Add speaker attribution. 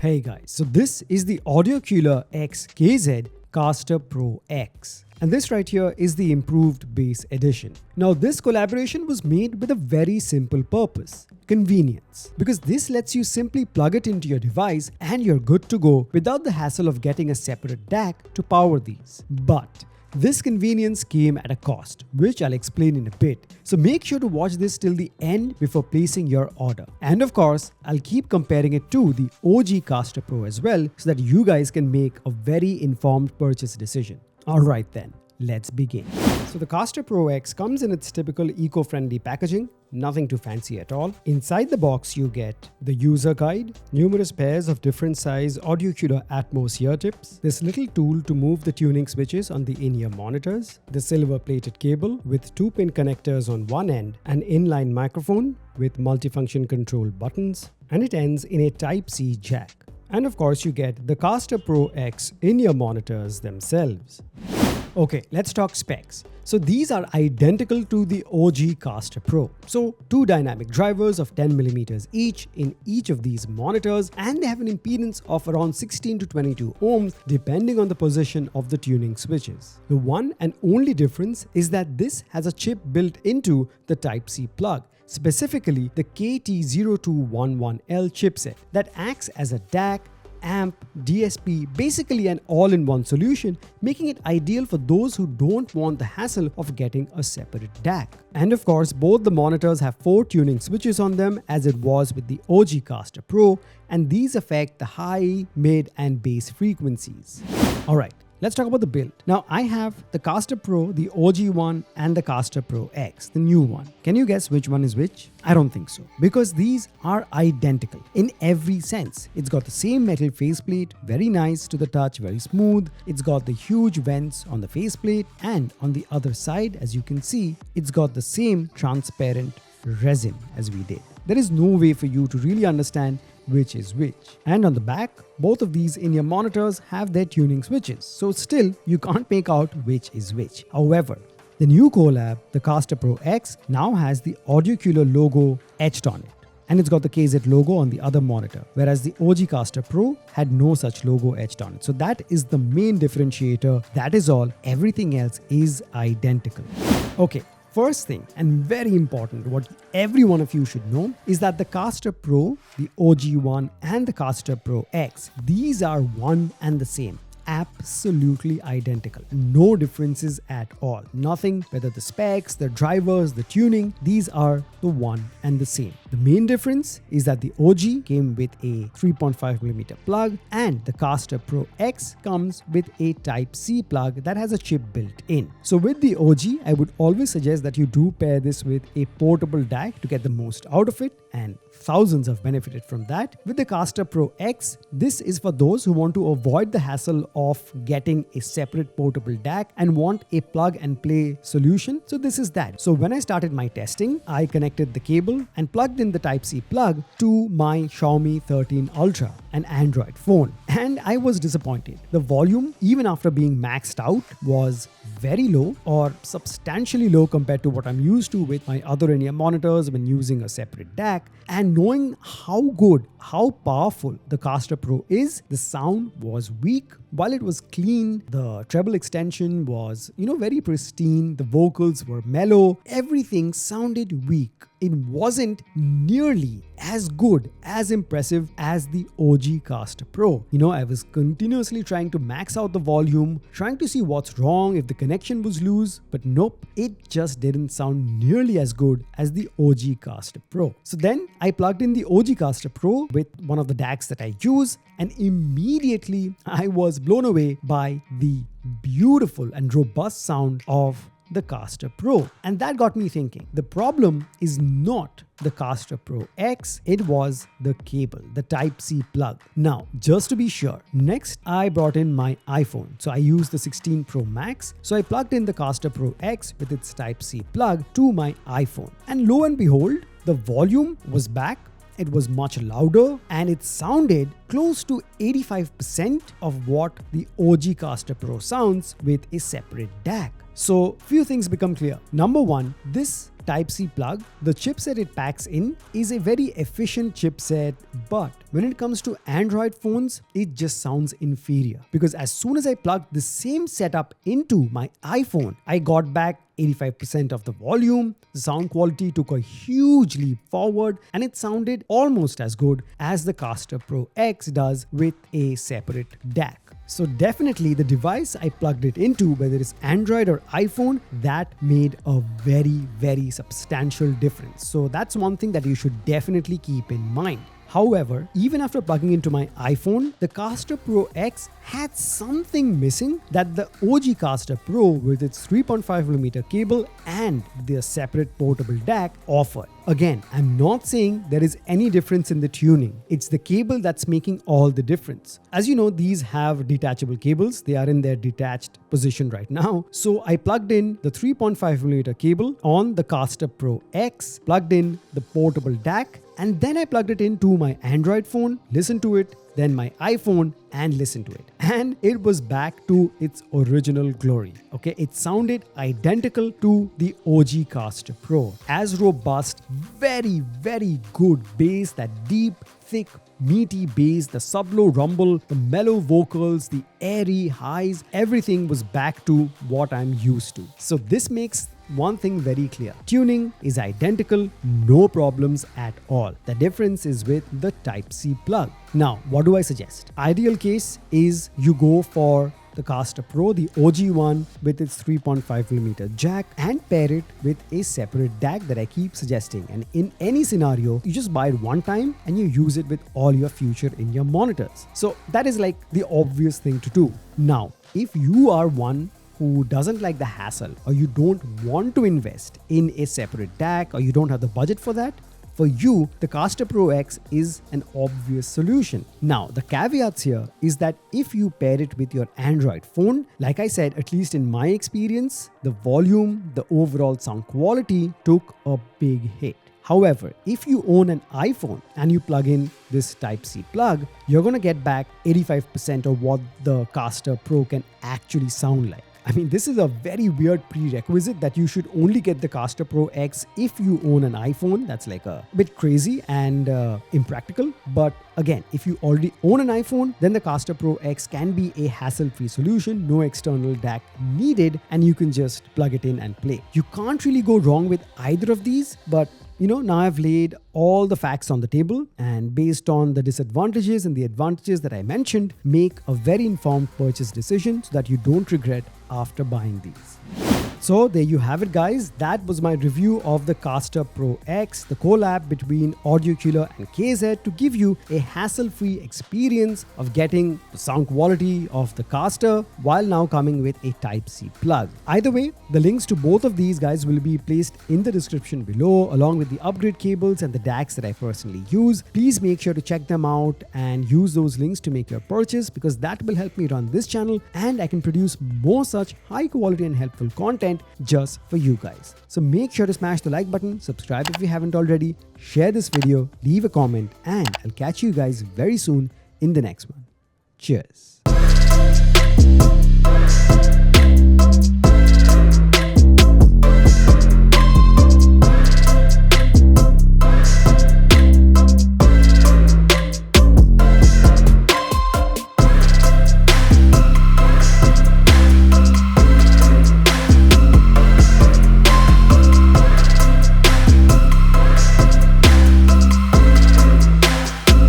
Speaker 1: Hey guys, so this is the Audiocular X KZ Castor Pro X. And this right here is the improved bass edition. Now this collaboration was made with a very simple purpose: convenience. Because this lets you simply plug it into your device and you're good to go without the hassle of getting a separate DAC to power these. But this convenience came at a cost, which I'll explain in a bit. So make sure to watch this till the end before placing your order. And of course, I'll keep comparing it to the OG Castor Pro as well, so that you guys can make a very informed purchase decision. Alright then, let's begin. So the Castor Pro X comes in its typical eco-friendly packaging, nothing too fancy at all. Inside the box you get the user guide, numerous pairs of different size Audiocular Atmos ear tips, this little tool to move the tuning switches on the in-ear monitors, the silver plated cable with 2-pin connectors on one end, an inline microphone with multifunction control buttons, and it ends in a Type-C jack. And of course you get the Castor Pro X in-ear monitors themselves. Okay, let's talk specs. So these are identical to the OG Castor Pro. So two dynamic drivers of 10mm each in each of these monitors, and they have an impedance of around 16 to 22 ohms depending on the position of the tuning switches. The one and only difference is that this has a chip built into the Type-C plug, specifically the KT0211L chipset that acts as a DAC, amp, DSP, basically an all-in-one solution, making it ideal for those who don't want the hassle of getting a separate DAC. And of course, both the monitors have 4 tuning switches on them, as it was with the OG Castor Pro, and these affect the high, mid, and bass frequencies. Alright, let's talk about the build. Now I have the Castor Pro, the OG one, and the Castor Pro X, the new one. Can you guess which one is which? I don't think so, because these are identical in every sense. It's got the same metal faceplate, very nice to the touch, very smooth. It's got the huge vents on the faceplate, and on the other side, as you can see, it's got the same transparent resin as we did. There is no way for you to really understand which is which. And on the back, both of these in-ear monitors have their tuning switches, so still you can't make out which is which. However, the new collab, the Castor Pro X, now has the Audiocular logo etched on it, and it's got the KZ logo on the other monitor, whereas the OG Castor Pro had no such logo etched on it. So that is the main differentiator. That is all. Everything else is identical. Okay. First thing, and very important, what every one of you should know is that the Castor Pro, the OG one, and the Castor Pro X, these are one and the same. Absolutely identical. No differences at all. Nothing, whether the specs, the drivers, the tuning, these are the one and the same. The main difference is that the OG came with a 3.5mm plug, and the Castor Pro X comes with a Type-C plug that has a chip built in. So with the OG, I would always suggest that you do pair this with a portable DAC to get the most out of it, and thousands have benefited from that. With the Castor Pro X, this is for those who want to avoid the hassle of getting a separate portable DAC and want a plug and play solution. So this is that. So when I started my testing, I connected the cable and plugged in the Type-C plug to my Xiaomi 13 Ultra, an Android phone, and I was disappointed. The volume, even after being maxed out, was very low or substantially low compared to what I'm used to with my other in-ear monitors when using a separate DAC. And knowing how good, how powerful the Castor Pro is, the sound was weak. While it was clean, the treble extension was, very pristine. The vocals were mellow. Everything sounded weak. It wasn't nearly as good, as impressive as the OG Castor Pro. I was continuously trying to max out the volume, trying to see what's wrong, if the connection was loose, but nope, it just didn't sound nearly as good as the OG Castor Pro. So then I plugged in the OG Castor Pro with one of the DACs that I use, and immediately I was blown away by the beautiful and robust sound of the Castor Pro. And that got me thinking, the problem is not the Castor Pro X, it was the cable, the Type-C plug. Now, just to be sure, next I brought in my iPhone. So I used the 16 Pro Max. So I plugged in the Castor Pro X with its Type-C plug to my iPhone. And lo and behold, the volume was back. It was much louder, and it sounded close to 85% of what the OG Castor Pro sounds with a separate DAC. So few things become clear. Number one, this Type-C plug, the chipset it packs in is a very efficient chipset, but when it comes to Android phones, it just sounds inferior. Because as soon as I plugged the same setup into my iPhone, I got back 85% of the volume, the sound quality took a huge leap forward, and it sounded almost as good as the Castor Pro X does with a separate DAC. So definitely the device I plugged it into, whether it's Android or iPhone, that made a very substantial difference. So that's one thing that you should definitely keep in mind. However, even after plugging into my iPhone, the Castor Pro X had something missing that the OG Castor Pro with its 3.5mm cable and the separate portable DAC offered. Again, I'm not saying there is any difference in the tuning. It's the cable that's making all the difference. As you know, these have detachable cables. They are in their detached position right now. So I plugged in the 3.5mm cable on the Castor Pro X, plugged in the portable DAC, and then I plugged it into my Android phone, listened to it, then my iPhone, and listened to it. And it was back to its original glory. Okay, it sounded identical to the OG Castor Pro. As robust, very good bass, that deep, thick, meaty bass, the sub-low rumble, the mellow vocals, the airy highs, everything was back to what I'm used to. So this makes one thing very clear. Tuning is identical, no problems at all. The difference is with the Type-C plug. Now, what do I suggest? Ideal case is you go for the Castor Pro, the OG one with its 3.5mm jack, and pair it with a separate DAC that I keep suggesting. And in any scenario, you just buy it one time and you use it with all your future in your monitors. So that is like the obvious thing to do. Now, if you are one who doesn't like the hassle, or you don't want to invest in a separate DAC, or you don't have the budget for that, for you, the Castor Pro X is an obvious solution. Now, the caveats here is that if you pair it with your Android phone, like I said, at least in my experience, the volume, the overall sound quality took a big hit. However, if you own an iPhone and you plug in this Type-C plug, you're going to get back 85% of what the Castor Pro can actually sound like. I mean, this is a very weird prerequisite that you should only get the Castor Pro X if you own an iPhone. That's like a bit crazy and impractical. But again, if you already own an iPhone, then the Castor Pro X can be a hassle-free solution, no external DAC needed, and you can just plug it in and play. You can't really go wrong with either of these, but now I've laid all the facts on the table, and based on the disadvantages and the advantages that I mentioned, make a very informed purchase decision so that you don't regret after buying these. So there you have it, guys. That was my review of the Castor Pro X, the collab between Audiocular and KZ, to give you a hassle-free experience of getting the sound quality of the Castor while now coming with a Type-C plug. Either way, the links to both of these guys will be placed in the description below, along with the upgrade cables and the DACs that I personally use. Please make sure to check them out and use those links to make your purchase, because that will help me run this channel and I can produce more such high quality and helpful content just for you guys. So make sure to smash the like button, subscribe if you haven't already, share this video, leave a comment, and I'll catch you guys very soon in the next one. Cheers.